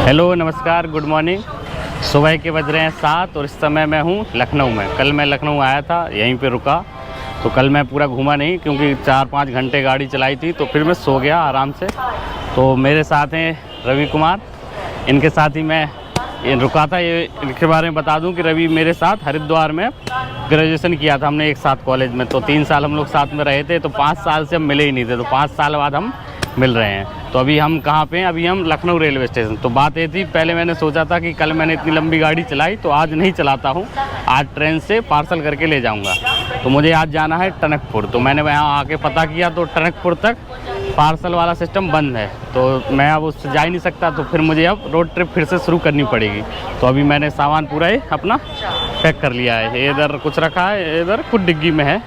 Hello नमस्कार, good morning. सुबह के बज रहे हैं 7 और इस समय मैं हूँ लखनऊ में। कल मैं लखनऊ आया था, यहीं पे रुका, तो कल मैं पूरा घूमा नहीं क्योंकि 4-5 घंटे गाड़ी चलाई थी, तो फिर मैं सो गया आराम से। तो मेरे साथ हैं रवि कुमार, इनके साथ ही मैं रुका था। ये इनके बारे में बता दूं कि रवि मेरे साथ हरिद्वार में ग्रेजुएशन किया था हमने एक साथ कॉलेज में। तो 3 साल हम लोग साथ में रहे थे, तो 5 साल से हम मिले ही नहीं थे, तो 5 साल बाद हम मिल रहे हैं। तो अभी हम कहाँ पे हैं? अभी हम लखनऊ रेलवे स्टेशन। तो बात ये थी, पहले मैंने सोचा था कि कल मैंने इतनी लंबी गाड़ी चलाई तो आज नहीं चलाता हूँ, आज ट्रेन से पार्सल करके ले जाऊँगा। तो मुझे आज जाना है टनकपुर। तो मैंने वहाँ आके पता किया तो टनकपुर तक पार्सल वाला सिस्टम बंद है, तो मैं अब उससे जा ही नहीं सकता। तो फिर मुझे अब रोड ट्रिप फिर से शुरू करनी पड़ेगी। तो अभी मैंने सामान पूरा ही अपना पैक कर लिया है, इधर कुछ रखा है, इधर कुछ डिग्गी में है।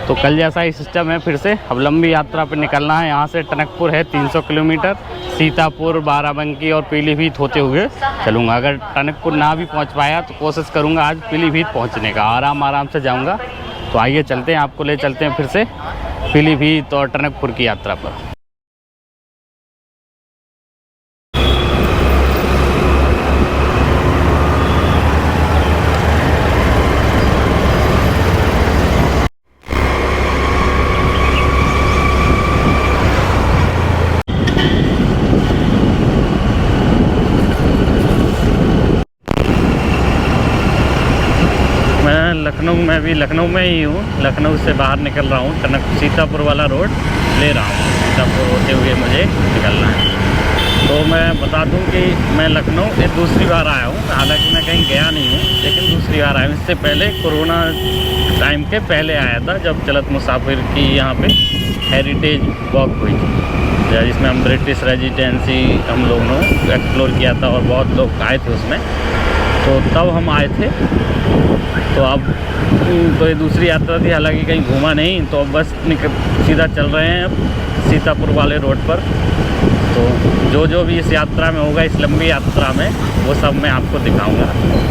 तो कल जैसा ही सिस्टम है फिर से। अब लंबी यात्रा पर निकलना है। यहाँ से टनकपुर है 300 किलोमीटर, सीतापुर, बाराबंकी और पीलीभीत होते हुए चलूँगा। अगर टनकपुर ना भी पहुँच पाया तो कोशिश करूँगा आज पीलीभीत पहुँचने का, आराम से जाऊँगा। तो आइए चलते हैं, आपको ले चलते हैं फिर से पीलीभीत और टनकपुर की यात्रा पर। लखनऊ में ही हूँ, लखनऊ से बाहर निकल रहा हूँ। टनक सीतापुर वाला रोड ले रहा हूँ, सीतापुर होते हुए मुझे निकलना है। तो मैं बता दूं कि मैं लखनऊ ये दूसरी बार आया हूँ, हालांकि मैं कहीं गया नहीं हूँ, लेकिन दूसरी बार आया हूँ। इससे पहले कोरोना टाइम के पहले आया था, जब चलत मुसाफिर की यहाँ पे हेरिटेज वॉक हुई थी, जिसमें हम ब्रिटिश रेजिडेंसी हम लोगों ने एक्सप्लोर किया था और बहुत लोग आए थे उसमें। तो तब हम आए थे। तो अब तो ये दूसरी यात्रा थी, हालांकि कहीं घूमा नहीं, तो अब बस सीधा चल रहे हैं अब सीतापुर वाले रोड पर। तो जो भी इस यात्रा में होगा, इस लंबी यात्रा में, वो सब मैं आपको दिखाऊंगा।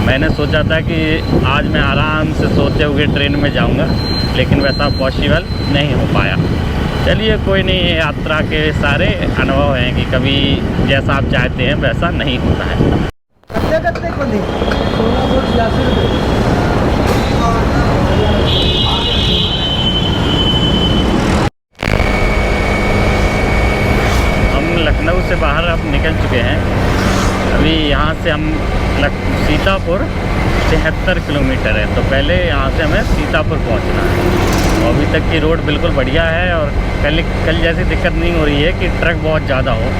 मैंने सोचा था कि आज मैं आराम से सोते हुए ट्रेन में जाऊंगा, लेकिन वैसा पॉसिबल नहीं हो पाया। चलिए कोई नहीं, ये यात्रा के सारे अनुभव हैं कि कभी जैसा आप चाहते हैं वैसा नहीं होता है। लखनऊ से बाहर अब निकल चुके हैं। अभी यहाँ से हम सीतापुर 73 किलोमीटर है, तो पहले यहाँ से हमें सीतापुर पहुँचना है। और अभी तक की रोड बिल्कुल बढ़िया है, और कल जैसी दिक्कत नहीं हो रही है कि ट्रक बहुत ज़्यादा हो।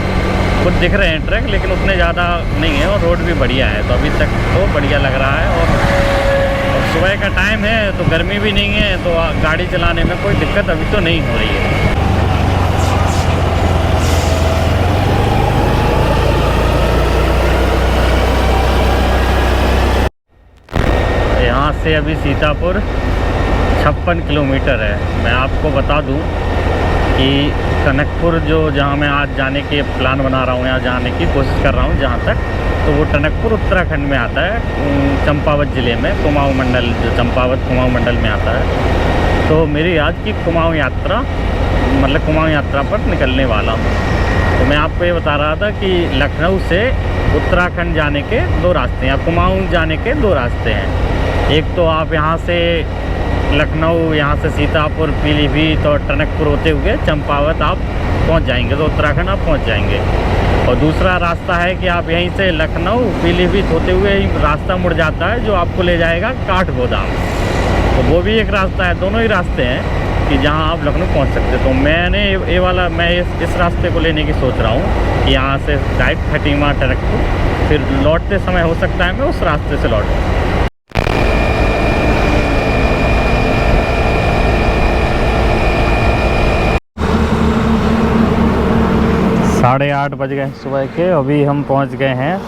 कुछ दिख रहे हैं ट्रक, लेकिन उतने ज़्यादा नहीं है, और रोड भी बढ़िया है। तो अभी तक तो बढ़िया लग रहा है। और सुबह का टाइम है तो गर्मी भी नहीं है, तो गाड़ी चलाने में कोई दिक्कत अभी तो नहीं हो रही है। यहाँ से अभी सीतापुर 56 किलोमीटर है। मैं आपको बता दूं कि टनकपुर जहाँ मैं आज जाने के प्लान बना रहा हूँ, यहाँ जाने की कोशिश कर रहा हूँ जहाँ तक, तो वो टनकपुर उत्तराखंड में आता है, चंपावत ज़िले में, कुमाऊँ मंडल, जो चंपावत कुमाऊँ मंडल में आता है। तो मेरी आज की कुमाऊँ यात्रा, मतलब कुमाऊँ यात्रा पर निकलने वाला हूँ। तो मैं आपको ये बता रहा था कि लखनऊ से उत्तराखंड जाने के 2 रास्ते हैं, या कुमाऊँ जाने के 2 रास्ते हैं। एक तो आप यहाँ से लखनऊ, यहाँ से सीतापुर, पीलीभीत और टनकपुर होते हुए चंपावत आप पहुँच जाएंगे, तो उत्तराखंड आप पहुँच जाएंगे। और दूसरा रास्ता है कि आप यहीं से लखनऊ, पीलीभीत होते हुए रास्ता मुड़ जाता है, जो आपको ले जाएगा काठगोदाम। तो वो भी एक रास्ता है, दोनों ही रास्ते हैं कि जहाँ आप लखनऊ पहुँच सकते। तो मैंने ये वाला, मैं इस रास्ते को लेने की सोच रहा हूँ कि यहाँ से डायरेक्ट खटीमा, टनकपुर, फिर लौटते समय हो सकता है मैं उस रास्ते से लौटूँ। 8:30 बज गए सुबह के। अभी हम पहुंच गए हैं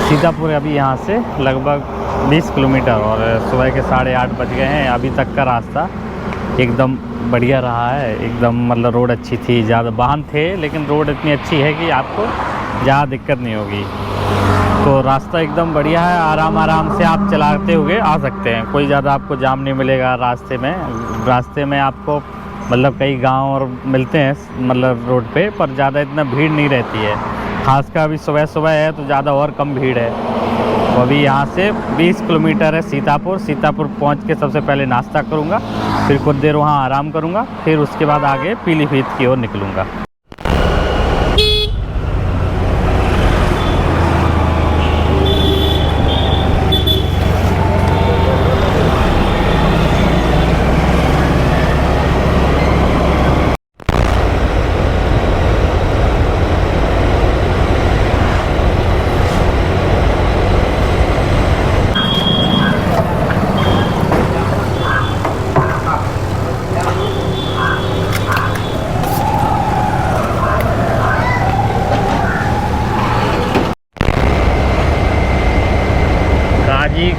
सीतापुर। अभी यहाँ से लगभग 20 किलोमीटर, और सुबह के 8:30 बज गए हैं। अभी तक का रास्ता एकदम बढ़िया रहा है, एकदम मतलब रोड अच्छी थी, ज़्यादा वाहन थे, लेकिन रोड इतनी अच्छी है कि आपको ज़्यादा दिक्कत नहीं होगी। तो रास्ता एकदम बढ़िया है, आराम से आप चलाते हुए आ सकते हैं, कोई ज़्यादा आपको जाम नहीं मिलेगा रास्ते में आपको मतलब कई गांव और मिलते हैं मतलब रोड पे, पर ज़्यादा इतना भीड़ नहीं रहती है। खासकर अभी सुबह सुबह है तो ज़्यादा और कम भीड़ है। तो अभी यहाँ से 20 किलोमीटर है सीतापुर। सीतापुर पहुँच के सबसे पहले नाश्ता करूँगा, फिर कुछ देर वहाँ आराम करूँगा, फिर उसके बाद आगे पीलीभीत की ओर निकलूँगा।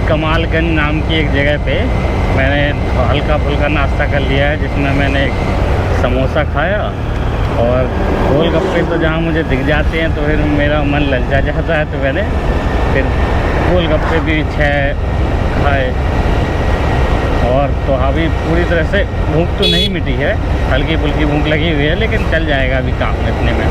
कमालगंज नाम की एक जगह पे मैंने हल्का फुल्का नाश्ता कर लिया है, जिसमें मैंने एक समोसा खाया और गोलगप्पे तो जहाँ मुझे दिख जाते हैं तो फिर मेरा मन ललचा जाता है, तो मैंने फिर गोलगप्पे भी 6 खाए। और तो अभी पूरी तरह से भूख तो नहीं मिटी है, हल्की फुल्की भूख लगी हुई है, लेकिन चल जाएगा अभी काम इतने में।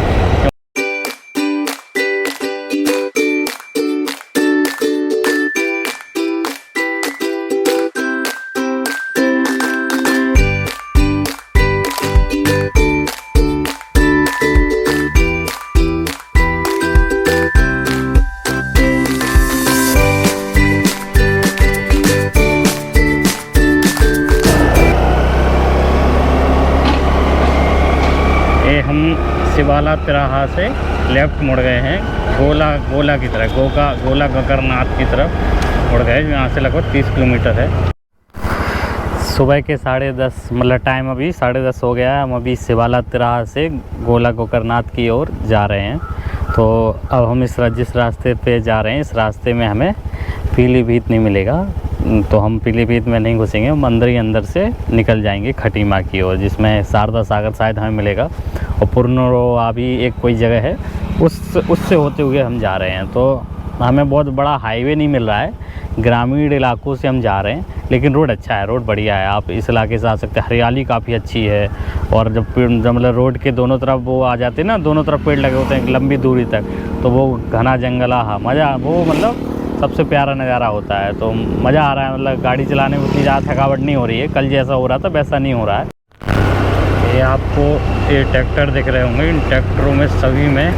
हम शिवाला तिराहा से लेफ़्ट मुड़ गए हैं गोला की तरफ, गोला गगरनाथ की तरफ मुड़ गए, यहाँ से लगभग 30 किलोमीटर है। सुबह के 10:30 मतलब टाइम अभी 10:30 हो गया है। हम अभी शिवाला तिराहा से गोला गगरनाथ की ओर जा रहे हैं। तो अब हम जिस रास्ते पे जा रहे हैं, इस रास्ते में हमें पीलीभीत नहीं मिलेगा, तो हम पीलीभीत में नहीं घुसेंगे, हम अंदर ही अंदर से निकल जाएंगे खटीमा की ओर, जिसमें शारदा सागर शायद हमें मिलेगा, और पुरनोवा भी एक कोई जगह है, उससे होते हुए हम जा रहे हैं। तो हमें बहुत बड़ा हाईवे नहीं मिल रहा है, ग्रामीण इलाकों से हम जा रहे हैं, लेकिन रोड अच्छा है, रोड बढ़िया है, आप इस इलाके से आ सकते हैं। हरियाली काफ़ी अच्छी है, और जब मतलब रोड के दोनों तरफ वो आ जाते हैं ना, दोनों तरफ पेड़ लगे होते हैं लंबी दूरी तक, तो वो घना जंगला मज़ा, वो मतलब सबसे प्यारा नज़ारा होता है। तो मज़ा आ रहा है, मतलब गाड़ी चलाने में उतनी ज़्यादा थकावट नहीं हो रही है, कल जैसा हो रहा था वैसा नहीं हो रहा है। ये आपको ये ट्रैक्टर दिख रहे होंगे, इन ट्रैक्टरों में सभी में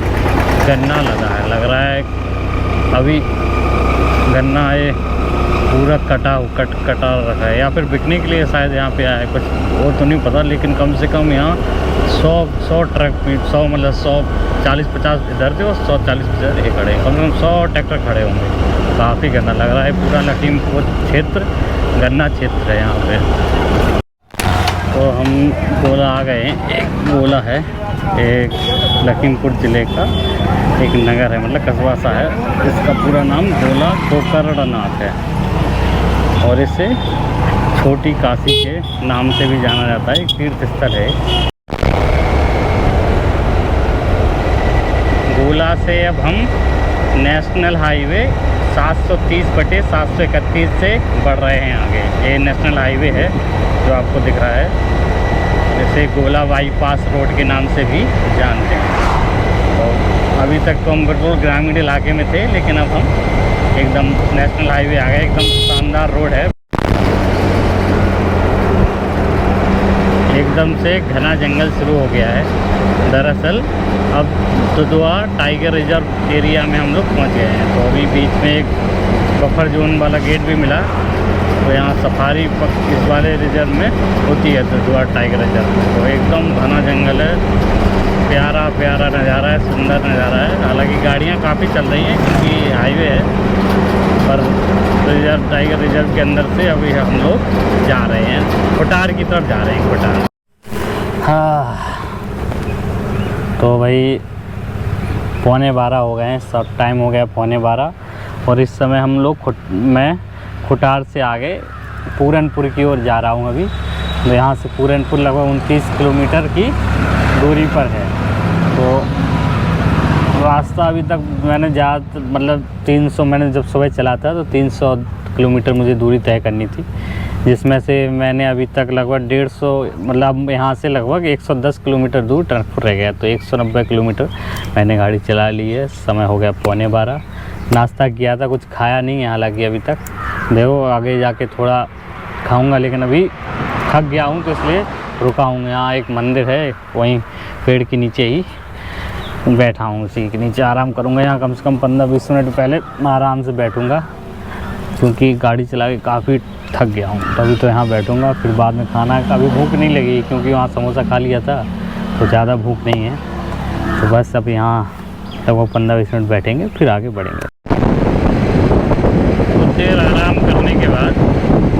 गन्ना लगा है, लग रहा है अभी गन्ना ये पूरा कटा रखा है, या फिर बिकने के लिए शायद यहाँ पे आया है, कुछ वो तो नहीं पता, लेकिन कम से कम यहाँ 100 ट्रक 100 मतलब 140-50 इधर थे और 140-50 ये खड़े, कम से कम 100 ट्रैक्टर खड़े होंगे। काफ़ी गन्ना लग रहा है, पूरा लखीमपुर क्षेत्र गन्ना क्षेत्र है यहाँ पे। तो हम गोला आ गए हैं, एक गोला है, एक लखीमपुर ज़िले का एक नगर है, मतलब कस्बा सा है, इसका पूरा नाम गोला गोकर्णनाथ है, और इसे छोटी काशी के नाम से भी जाना जाता है, एक तीर्थ स्थल है। गोला से अब हम नेशनल हाईवे 730/731 से बढ़ रहे हैं आगे। ये नेशनल हाईवे है जो आपको दिख रहा है, जैसे गोला बाईपास रोड के नाम से भी जानते हैं। तो अभी तक तो हम बिल्कुल ग्रामीण इलाके में थे, लेकिन अब हम एकदम नेशनल हाईवे आ गए, एकदम शानदार रोड है, एकदम से घना जंगल शुरू हो गया है। दरअसल अब दुधवा टाइगर रिजर्व एरिया में हम लोग पहुँच गए हैं। तो अभी बीच में एक बफर जोन वाला गेट भी मिला, तो यहाँ सफारी इस वाले रिजर्व में होती है, दुधवा टाइगर रिजर्व में। तो एकदम घना जंगल है, प्यारा नज़ारा है, सुंदर नज़ारा है। हालांकि गाड़ियाँ काफ़ी चल रही हैं क्योंकि हाईवे है, पर रिजर्व टाइगर रिजर्व के अंदर से अभी हम लोग जा रहे हैं, खुटार की तरफ जा रहे हैं, खुटार। हाँ, तो भाई 11:15 हो गए हैं, सब टाइम हो गया 11:15, और इस समय हम लोग मैं खुटार से आगे पूरनपुर की ओर जा रहा हूँ अभी। तो यहाँ से पूरनपुर लगभग 29 किलोमीटर की दूरी पर है। तो रास्ता अभी तक मैंने मतलब 300, मैंने जब सुबह चला था तो 300 किलोमीटर मुझे दूरी तय करनी थी, जिसमें से मैंने अभी तक लगभग 150 मतलब यहाँ से लगभग 110 किलोमीटर दूर टनकपुर रह गया। तो 190 किलोमीटर मैंने गाड़ी चला ली है। समय हो गया 11:15। नाश्ता किया था, कुछ खाया नहीं है हालांकि अभी तक। देखो आगे जाके थोड़ा खाऊंगा, लेकिन अभी थक गया हूँ तो इसलिए रुका हूँ। यहाँ एक मंदिर है, वहीं पेड़ के नीचे ही बैठा हूँ, उसी के नीचे आराम करूँगा। यहाँ कम से कम 15-20 मिनट पहले मैं आराम से बैठूँगा, क्योंकि गाड़ी चला के काफ़ी थक गया हूँ। तभी तो यहाँ बैठूँगा, फिर बाद में खाना का अभी भूख नहीं लगी, क्योंकि वहाँ समोसा खा लिया था तो ज़्यादा भूख नहीं है। तो बस अब यहाँ लगभग 15-20 मिनट बैठेंगे, फिर आगे बढ़ेंगे। कुछ देर आराम करने के बाद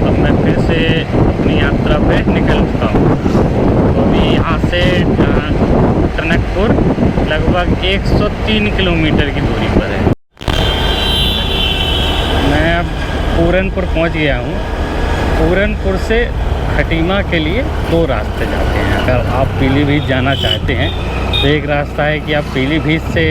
अब मैं फिर से अपनी यात्रा पे निकल चुका हूँ। तो अभी यहाँ से टनकपुर लगभग 103 किलोमीटर की दूरी पर है। मैं अब पूरनपुर पहुँच गया हूँ। पूरनपुर से खटीमा के लिए 2 रास्ते जाते हैं। अगर आप पीलीभीत जाना चाहते हैं तो एक रास्ता है कि आप पीलीभीत से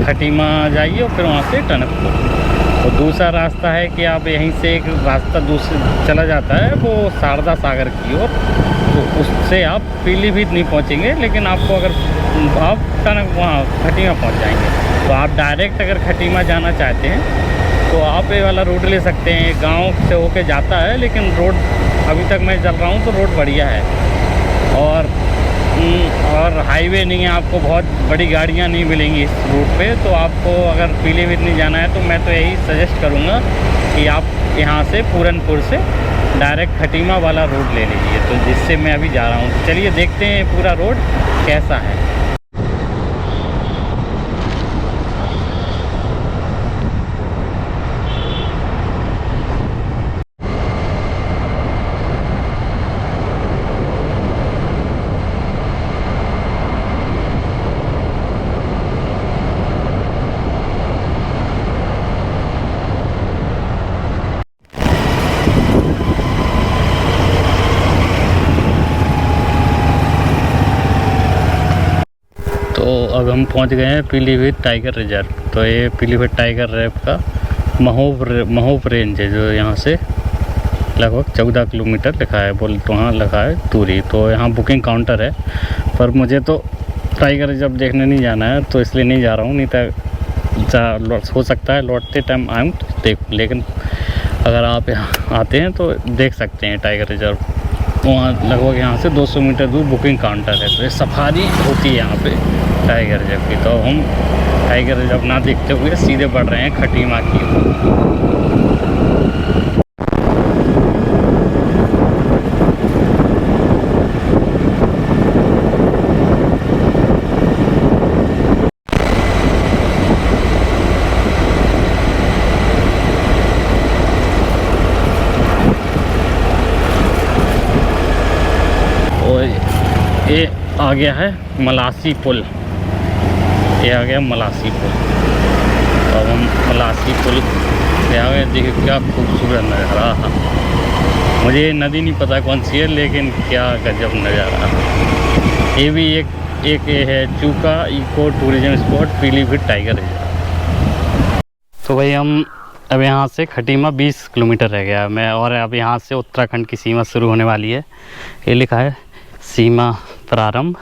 खटीमा जाइए और फिर वहाँ से टनकपुर। और दूसरा रास्ता है कि आप यहीं से एक रास्ता दूसरा चला जाता है, वो शारदा सागर की ओर। तो उससे आप पीलीभीत नहीं पहुंचेंगे, लेकिन आपको अगर आप वहाँ खटीमा पहुंच जाएंगे। तो आप डायरेक्ट अगर खटीमा जाना चाहते हैं तो आप ये वाला रूट ले सकते हैं। गांव से होके जाता है, लेकिन रोड अभी तक मैं चल रहा हूँ तो रोड बढ़िया है और हाईवे नहीं है। आपको बहुत बड़ी गाड़ियाँ नहीं मिलेंगी इस रूट पे। तो आपको अगर पीलीभीत नहीं जाना है तो मैं तो यही सजेस्ट करूँगा कि आप यहाँ से पूरनपुर से डायरेक्ट खटीमा वाला रोड ले लीजिए, तो जिससे मैं अभी जा रहा हूँ। चलिए देखते हैं पूरा रोड कैसा है। तो अब हम पहुंच गए हैं पीलीभीत टाइगर रिजर्व। तो ये पीलीभीत टाइगर रिजर्व का महोब रेंज है, जो यहाँ से लगभग 14 किलोमीटर लिखा है, बोल तो वहाँ लिखा है दूरी। तो यहाँ बुकिंग काउंटर है, पर मुझे तो टाइगर रिजर्व देखने नहीं जाना है, तो इसलिए नहीं जा रहा हूँ। नहीं तो हो सकता है लौटते टाइम आऊँ तो देखूँ, लेकिन अगर आप यहाँ आते हैं तो देख सकते हैं टाइगर रिजर्व। वहाँ लगभग यहाँ से 200 मीटर दूर बुकिंग काउंटर है। तो ये सफारी होती है यहाँ पे टाइगर रिजर्व की। तो हम टाइगर रिजर्व ना देखते हुए सीधे बढ़ रहे हैं खटीमा की ये आ गया है मलासी पुल। ये आ गया मलासी पुल। तो अब हम मलासी पुल पे आ गए। देखिए क्या खूबसूरत नज़ारा। मुझे नदी नहीं पता कौन सी है, लेकिन क्या गजब नज़ारा। ये भी एक ये है चूका eco tourism spot Pilibhit tiger reserve. तो भाई हम अब यहाँ से खटीमा 20 किलोमीटर रह गया मैं, और अब यहाँ से उत्तराखंड की सीमा शुरू होने वाली है। ये लिखा है सीमा प्रारंभ,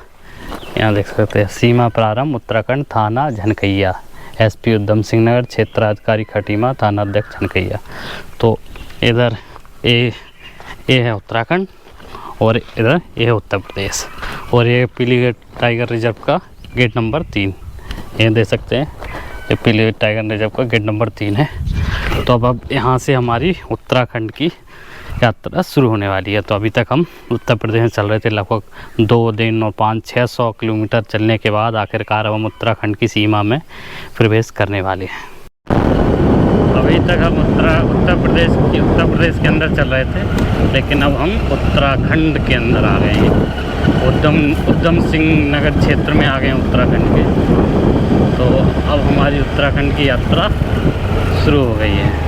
यहाँ देख सकते हैं सीमा प्रारंभ उत्तराखंड, थाना झनकैया, एसपी उधम सिंह नगर, क्षेत्राधिकारी खटीमा, थाना अध्यक्ष झनकैया। तो इधर ये है उत्तराखंड और इधर ये है उत्तर प्रदेश। और ये पीलीभीत टाइगर रिजर्व का गेट नंबर 3 ये दे सकते हैं। ये पीलीभीत टाइगर रिजर्व का गेट नंबर 3 है। तो अब यहाँ से हमारी उत्तराखंड की यात्रा शुरू होने वाली है। तो अभी तक हम उत्तर प्रदेश में चल रहे थे, लगभग 2 दिन और 500-600 किलोमीटर चलने के बाद आखिरकार अब हम उत्तराखंड की सीमा में प्रवेश करने वाले हैं। अभी तक हम उत्तर प्रदेश के अंदर चल रहे थे, लेकिन अब हम उत्तराखंड के अंदर आ गए हैं। उधम सिंह नगर क्षेत्र में आ गए हैं उत्तराखंड के। तो अब हमारी उत्तराखंड की यात्रा शुरू हो गई है।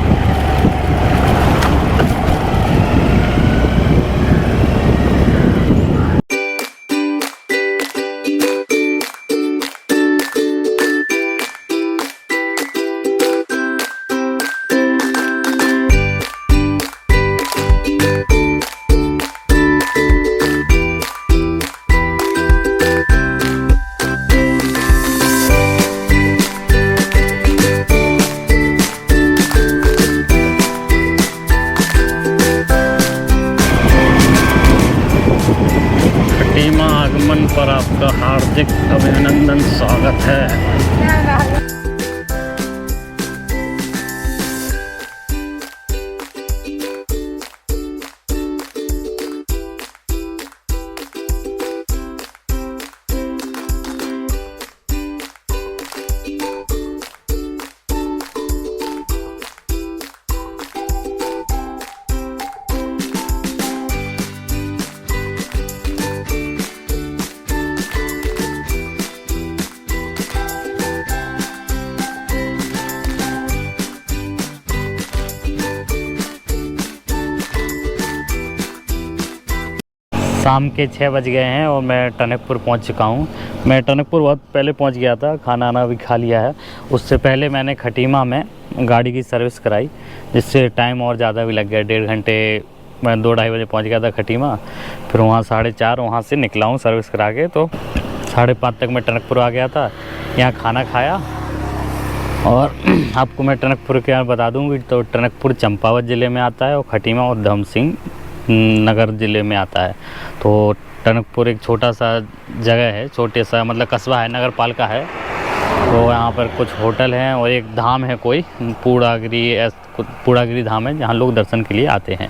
आनंद स्वागत है। शाम के 6 बज गए हैं और मैं टनकपुर पहुंच चुका हूं। मैं टनकपुर बहुत पहले पहुंच गया था, खाना आना भी खा लिया है। उससे पहले मैंने खटीमा में गाड़ी की सर्विस कराई, जिससे टाइम और ज़्यादा भी लग गया, 1.5 घंटे। मैं 2-2:30 बजे पहुंच गया था खटीमा, फिर वहाँ 4:30 वहाँ से निकला हूँ सर्विस करा के, तो 5:30 तक मैं टनकपुर आ गया था। यहाँ खाना खाया और आपको मैं टनकपुर के यहाँ बता दूँगी, तो टनकपुर चंपावत ज़िले में आता है और खटीमा और धम सिंह नगर ज़िले में आता है। तो टनकपुर एक छोटा सा जगह है, छोटे सा मतलब कस्बा है, नगर पालिका है। तो यहाँ पर कुछ होटल हैं और एक धाम है, कोई पूड़ागिरी धाम है, जहाँ लोग दर्शन के लिए आते हैं।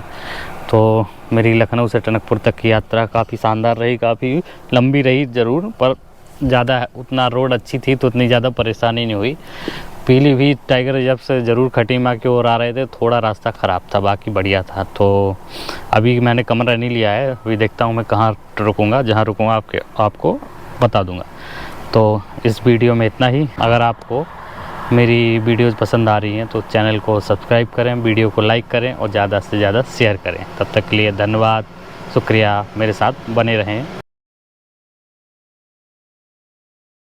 तो मेरी लखनऊ से टनकपुर तक की यात्रा काफ़ी शानदार रही, काफ़ी लंबी रही ज़रूर, पर ज़्यादा उतना रोड अच्छी थी तो उतनी ज़्यादा परेशानी नहीं हुई। पीलीभीत टाइगर रिजर्व से ज़रूर खटीमा की ओर आ रहे थे, थोड़ा रास्ता ख़राब था, बाकी बढ़िया था। तो अभी मैंने कमरा नहीं लिया है, अभी देखता हूँ मैं कहाँ रुकूँगा, जहाँ रुकूँगा आपको बता दूँगा। तो इस वीडियो में इतना ही। अगर आपको मेरी वीडियोज़ पसंद आ रही हैं तो चैनल को सब्सक्राइब करें, वीडियो को लाइक करें और ज़्यादा से ज़्यादा शेयर करें। तब तक के लिए धन्यवाद, शुक्रिया, मेरे साथ बने रहें।